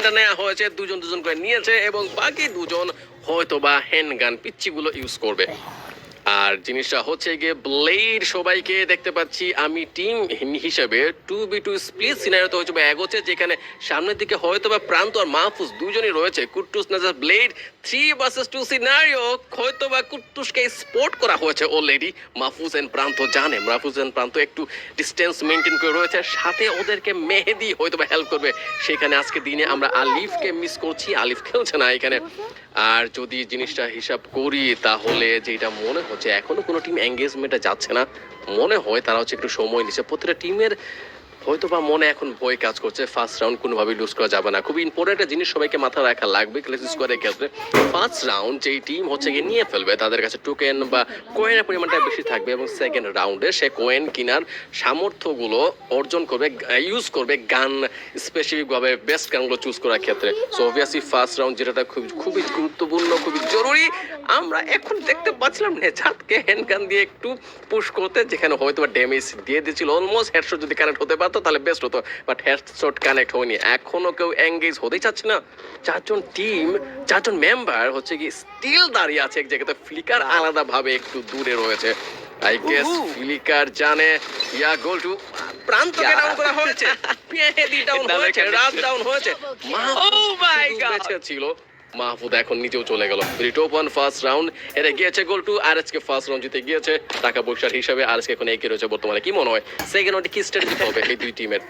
ডিসিশনটা নেওয়া হয়েছে, দুজন দুজন করে নিয়েছে এবং বাকি দুজন হয়তো বা হ্যান্ডগান পিচ্চিগুলো ইউজ করবে। আর জিনিসটা হচ্ছে গিয়ে ব্লেড সবাইকে দেখতে পাচ্ছি আমি টিম হিসেবে 2v2 স্প্লিট সিনারিওতে হচ্ছে বা এগোচ্ছে, যেখানে সামনের দিকে হয়তো বা প্রান্ত আর মাহফুজ দুজনই রয়েছে। কুট্টুস নাজার ব্লেড 3 vs 2 সিনারিও, হয়তো বা কুট্টুসকে স্পট করা হয়েছে অলরেডি। মাহফুজ এন্ড প্রান্ত জানে মাহফুজ এন্ড প্রান্ত একটু ডিস্টেন্স মেনটেন করে রয়েছে, সাথে ওদেরকে মেহেদি হয়তো বা হেল্প করবে। সেখানে আজকে দিনে আমরা আলিফকে মিস করছি, আলিফ খেলছে না এখানে। আর যদি জিনিসটা হিসাব করি তাহলে যেটা মনে হচ্ছে এখনো কোনো টিম এঙ্গেজমেন্টে যাচ্ছে না, মনে হয় তারা হচ্ছে একটু সময় নিচ্ছে। প্রতিটা টিমের হয়তো বা মনে এখন ভয় কাজ করছে, ফার্স্ট রাউন্ড কোনোভাবেই লুজ করা যাবে না। খুবই ইম্পর্টেন্ট একটা জিনিস সবাইকে মাথায় রাখা লাগবে ক্লাসিক স্কোয়ারের ক্ষেত্রে। ফার্স্ট রাউন্ড যেই টিম হচ্ছে গিয়ে নিয়ে ফেলবে তাদের কাছে টোকেন বা কয়েনের পরিমাণটা বেশি থাকবে, এবং সেকেন্ড রাউন্ডে সে কয়েন কেনার সামর্থ্যগুলো অর্জন করবে, ইউজ করবে গান স্পেসিফিকভাবে বেস্ট গানগুলো চুজ করার ক্ষেত্রে। সো অবভিয়াসলি ফার্স্ট রাউন্ড যেটা খুবই গুরুত্বপূর্ণ, খুবই জরুরি। আমরা এখন দেখতে পাচ্ছিলাম নেজাতকে হ্যান্ডগান দিয়ে একটু পুশ করতে, যেখানে হয়তো বা ড্যামেজ দিয়ে দিয়েছিল অলমোস্ট। হেডশট যদি কানেক্ট হতে পারতো তাহলে বেস্ট হতো, বাট হেডশট কানেক্ট হয়নি। এখনো কেউ এঙ্গেজ হতেই চাচ্ছে না। চারজন মেম্বার হচ্ছে কি স্টিল দাঁড়িয়ে আছে এক জায়গাতে। ফ্লিকার আলাদাভাবে একটু দূরে রয়েছে। আই গেস ফ্লিকার জানে ইয়া গোল টু প্রান্তকে ডাউন করা হয়েছে, পেহেদি ডাউন হয়েছে, রাত ডাউন হয়েছে। বেঁচে ছিল মাহফুজ, এখন নিচেও চলে গেল। টপ 1 ফার্স্ট রাউন্ড এটা গিয়েছে গোল টু। আর আজকে ফার্স্ট রাউন্ড জিতে গিয়েছে টাকা পয়সার হিসাবে। আর আজকে এখন এগিয়ে রয়েছে বর্তমানে। কি মনে হয় সেকেন্ড রাউন্ডে কি স্ট্র্যাটেজি হবে এই দুই টিমের?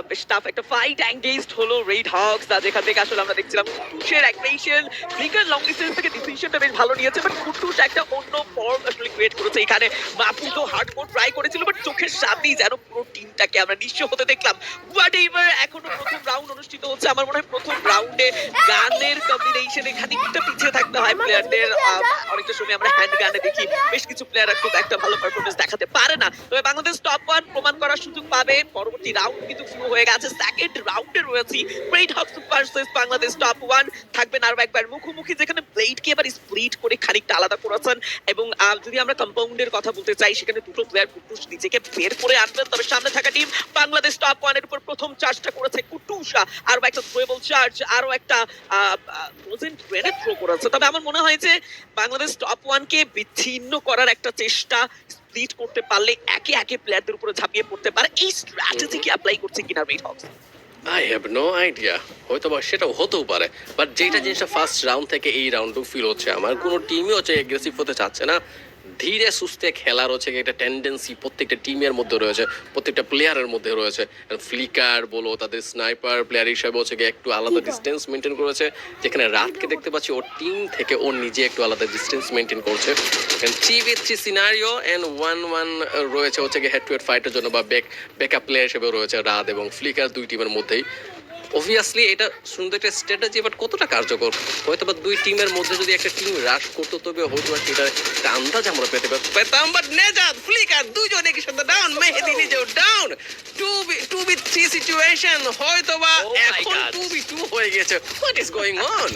বেশ টাফ একটা ফাইট এঙ্গেজড হলো রেড হকস, যেখান থেকে আসলে আমরা দেখছিলাম কুটুসের অ্যাগ্রেশন। ফ্লিকার লং ডিস্টেন্স থেকে ডিসিশনটা বেশ ভালো নিয়েছে, বাট কুটুস একটা অন্য ফর্ম আসলে ক্রিয়েট করেছে এখানে। মাহফুজও হার্ডকোর ট্রাই করেছিল, বাট চোখের সামনেই যেন পুরো টিমটাকে আমরা নিঃস্ব হতে দেখলাম। হোয়াট এভার, এখনো প্রথম রাউন্ড অনুষ্ঠিত হচ্ছে। আমার মনে হয় প্রথম রাউন্ডে গানের কম্বিনেশনে খানিকটা পিছিয়ে থাকতে হয় প্লেয়ারদের। অনেকটা সময় আমরা হ্যান্ড গানে দেখি বেশ কিছু প্লেয়াররা খুব একটা ভালো পারফরমেন্স দেখাতে পারে না। তবে বাংলাদেশ টপ 1 প্রমাণ করার সুযোগ পাবে। পরবর্তী রাউন্ড কিন্তু শুরু হয়ে গেছে। সেকেন্ড রাউন্ডে রয়েছে red Hawks versus Bangladesh top 1। থাকবেন আরো একবার মুখোমুখি, যেখানে ব্লেডকে এবার স্প্লিট করে খানিকটা আলাদা করেছেন। এবং যদি আমরা কম্পাউন্ডের কথা বলতে চাই, সেখানে দুটো প্লেয়ার কুটুস নিজেকে বের করে আনবেন। তবে সামনে থাকা টিম বাংলাদেশ টপ 1 এর উপর প্রথম চার্জটা করেছে কুটুসা, আরো একটা থ্রোয়েবল চার্জ, আরো একটা ফ্রোজেন গ্রেনেড থ্রো করেছে। তবে আমার মনে হয় যে বাংলাদেশ টপ 1 কে বিচ্ছিন্ন করার একটা চেষ্টা, স্প্লিট করতে পারলে একে একে প্লেয়ারদের উপরে ঝাঁপিয়ে পড়তে পারে। এই স্ট্র্যাটেজি কি অ্যাপ্লাই করছে কিনা Red Hawks? I have no idea, হয়তো বা সেটাও হতেও পারে। বাট যেটা জিনিসটা ফার্স্ট রাউন্ড থেকে এই রাউন্ডও ফিল হচ্ছে, আমার কোনো টিমই হচ্ছে এগ্রেসিভ হতে চাচ্ছে না। ধীরে সুস্থে খেলার হচ্ছে একটা টেন্ডেন্সি প্রত্যেকটা টিমের মধ্যে রয়েছে, প্রত্যেকটা প্লেয়ারের মধ্যে রয়েছে। ফ্লিকার বলো তাদের স্নাইপার প্লেয়ার হিসাবে হচ্ছে একটু আলাদা ডিস্টেন্স মেনটেন করেছে, যেখানে রাতকে দেখতে পাচ্ছি ওর টিম থেকে ওর নিজে একটু আলাদা ডিস্টেন্স মেনটেন করছে। 3v3 সিনারিও এন্ড 1-1 রয়েছে হচ্ছে হেড টু হেড ফাইটের জন্য, বা ব্যাকআপ প্লেয়ার হিসেবে রয়েছে রাত এবং ফ্লিকার দুই টিমের মধ্যেই। অবভিয়াসলি এটা সুন্দর একটা স্ট্র্যাটেজি, বাট কতটা কার্যকর? হয়তো বা দুই টিমের মধ্যে যদি একটা টিম রাশ করতো তবে হয়তো বা সেটার একটা আন্দাজ আমরা পেতাম। বাট নেজাত ফ্লিকার দুজনে কি সাথে ডাউন, মেহেদি নিজেও ডাউন। 2v3 সিচুয়েশন, হয়তো বা এখন 2v2 হয়ে গেছে। What is going on?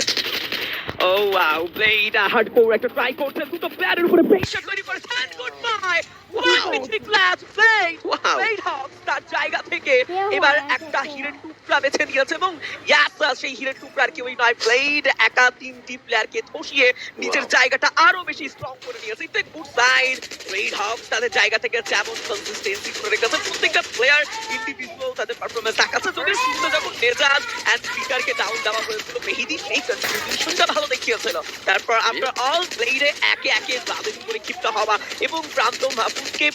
Oh wow, Blade hardcore একটা ট্রাই করছে, দুটো প্লেয়ারের উপরে প্রেসার তৈরি করেছে। And goodbye, wow mythic class Blade. Red Hawks তার জায়গা থেকে এবার একটা হিরের টুকরা বেছে নিয়েছে, এবং ইয়াস সেই হিরের টুকরার কেউই নয়, ব্লেড একা তিনটি প্লেয়ারকে ধসিয়ে নিজের জায়গাটা আরো বেশি স্ট্রং করে নিয়েছে। It's a good sign. Red Hawks তাদের জায়গা থেকে যেমন কনসিস্টেন্সি করে রেখেছে, প্রত্যেকটা প্লেয়ার ইন্ডিভিজুয়াল তাদের পারফরমেন্স দেখাচ্ছে। যদি শুরুতে যখন নেজাত এন্ড স্পিকারকে ডাউন দেওয়া হয়েছিল, মেহেদি সেই কন্ট্রিবিউশনটা ভালো দেখিয়েছিল। তারপর আফটার অল ব্লেডে একে একে তাদের উপরে ক্ষিপ্ত হওয়া এবং প্রান্ত মাহফুজকে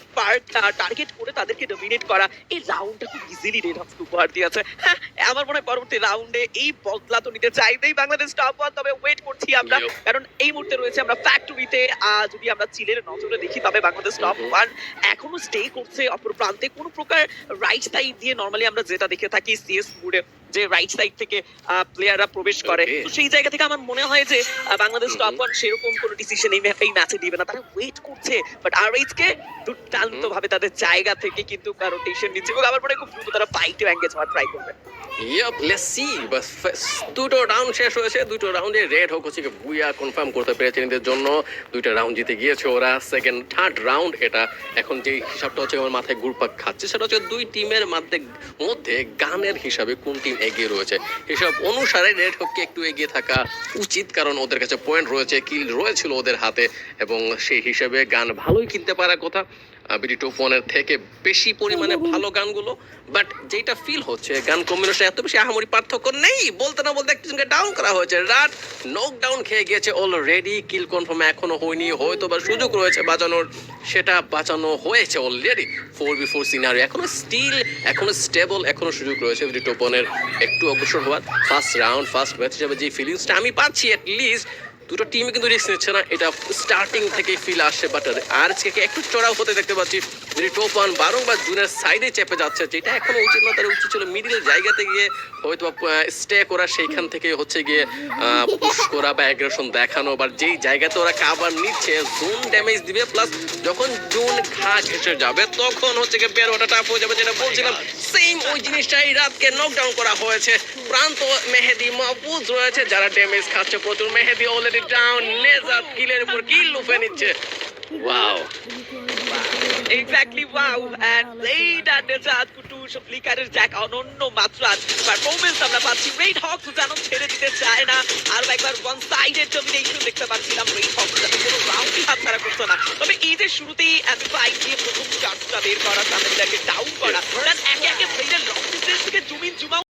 টার্গেট করে তাদেরকে ডমিনেট করা, এই রাউন্ডটা খুব ইজিলি রেড হকস উপহার দিয়েছে। হ্যাঁ, আমার মনে হয় পরবর্তী রাউন্ডে এই বদলা তো নিতে চাইবেই বাংলাদেশ টপ 1। তবে ওয়েট করছি আমরা, কারণ এই মুহূর্তে রয়েছে আমরা ফ্যাক্টরিতে। যদি আমরা চিলের নজরে দেখি, তবে বাংলাদেশ টপ 1 এখনো স্টে করছে অপর প্রান্তে। কোনো প্রকার রাইট সাইড দিয়ে নরমালি আমরা যেটা দেখে থাকি সিএস মুডে, যে রাইট সাইড থেকে প্লেয়াররা প্রবেশ করে, তো সেই জায়গা থেকে আমার মনে হয় যে বাংলাদেশ টপ 1 সেরকম কোনো ডিসিশন এই ম্যাচে দিবে না। তারা ওয়েট করছে, বাট আরএইচ কে দুর্দান্ত ভাবে তাদের জায়গা থেকে কিন্তু রোটেশন নিচ্ছে, এবং আমার মনে হয় খুব দ্রুত তারা ফাইটে এঙ্গেজ হওয়ার ট্রাই করবে। Yup, let's see. বাস দুটো রাউন্ড শেষ হয়েছে, দুটো রাউন্ডে রেড হক হচ্ছে বুইয়া কনফার্ম করতে পেরেছে নিজেদের জন্য। দুইটা রাউন্ড জিতে গিয়েছে ওরা। সেকেন্ড থার্ড রাউন্ড এটা এখন যে হিসাবটা হচ্ছে আমার মাথায় ঘুরপাক খাচ্ছে, সেটা হচ্ছে দুই টিমের মধ্যে গানের হিসাবে কোন টিম এগিয়ে রয়েছে। এসব অনুসারে রেড হককে একটু এগিয়ে থাকা উচিত, কারণ ওদের কাছে পয়েন্ট রয়েছে, কিল রয়েছিল ওদের হাতে, এবং সেই হিসেবে গান ভালোই কিনতে পারার কথা বিডি টপ ওয়ানের থেকে বেশি পরিমাণে ভালো গানগুলো। বাট যেটা ফিল হচ্ছে গান কম্বিনেশন এত বেশি আহামরি পার্থক্য নেই, বলতে না বলতে একজনকে ডাউন করা হয়েছে। রাত নক ডাউন খেয়ে গিয়েছে অলরেডি, কিল কনফার্ম এখনো হয়নি, হয়তো বা সুযোগ রয়েছে বাঁচানোর, সেটা বাঁচানো হয়েছে অলরেডি। 4v4 সিনারি এখনো স্টিল, এখনো স্টেবল, এখনো সুযোগ রয়েছে বিডি টপ ওয়ানের একটু অগ্রসর হওয়ার। ফার্স্ট রাউন্ড ফার্স্ট ম্যাচ হিসেবে যে ফিলিংসটা আমি পাচ্ছি, অ্যাটলিস্ট দুটো টিমই কিন্তু রিস্ক নিচ্ছে না, এটা স্টার্টিং থেকেই ফিল আসছে। বাট আজকে একটু চড়াও হতে দেখতে পাচ্ছি। যদি টপ ওয়ান বারংবার জুনের সাইডে চেপে যাচ্ছে, যেটা এখনো উচিত না, তার উচিত ছিল মিডিল জায়গাতে গিয়ে হয়তো স্টে করা, সেইখান থেকে হচ্ছে গিয়ে পুশ করা বা অ্যাগ্রেশন দেখানো। বা যেই জায়গাতে ওরা কাভার নিচ্ছে, জোন ড্যামেজ দিবে, প্লাস যখন জোন ঘা ঘেসে যাবে তখন হচ্ছে গিয়ে বের ওটা টাফ হয়ে যাবে, যেটা বলছিলাম। সেম ওই জিনিসটাই রাতকে নকডাউন করা হয়েছে। প্রান্ত মেহেদি মাহফুজ রয়েছে যারা ড্যামেজ খাচ্ছে প্রচুর। মেহেদি অলরেডি ডাউন, নেজাত কিলের উপর কিল লুফে নিচ্ছে। Wow, Exactly, wow. And Blade and Nejat Kutush ফ্লিকারের জ্যাক অনন্য মাত্রার পারফরমেন্স আমরা পাচ্ছি। রেড হকস যেন ছেড়ে দিতে চায় না, আর একবার ওয়ান সাইডেড ডমিনেশন দেখতে পাচ্ছিলাম রেড হকস, যাতে কোনো রাউন্ডই হাতছাড়া করতো না। তবে এই যে শুরুতেই অ্যাম্পলিফাই দিয়ে প্রথম চার্জটা বের করা, সামনেটাকে ডাউন করা, একে একে ব্লেডের লং ডিস্টেন্স থেকে জুম ইন জুম আউট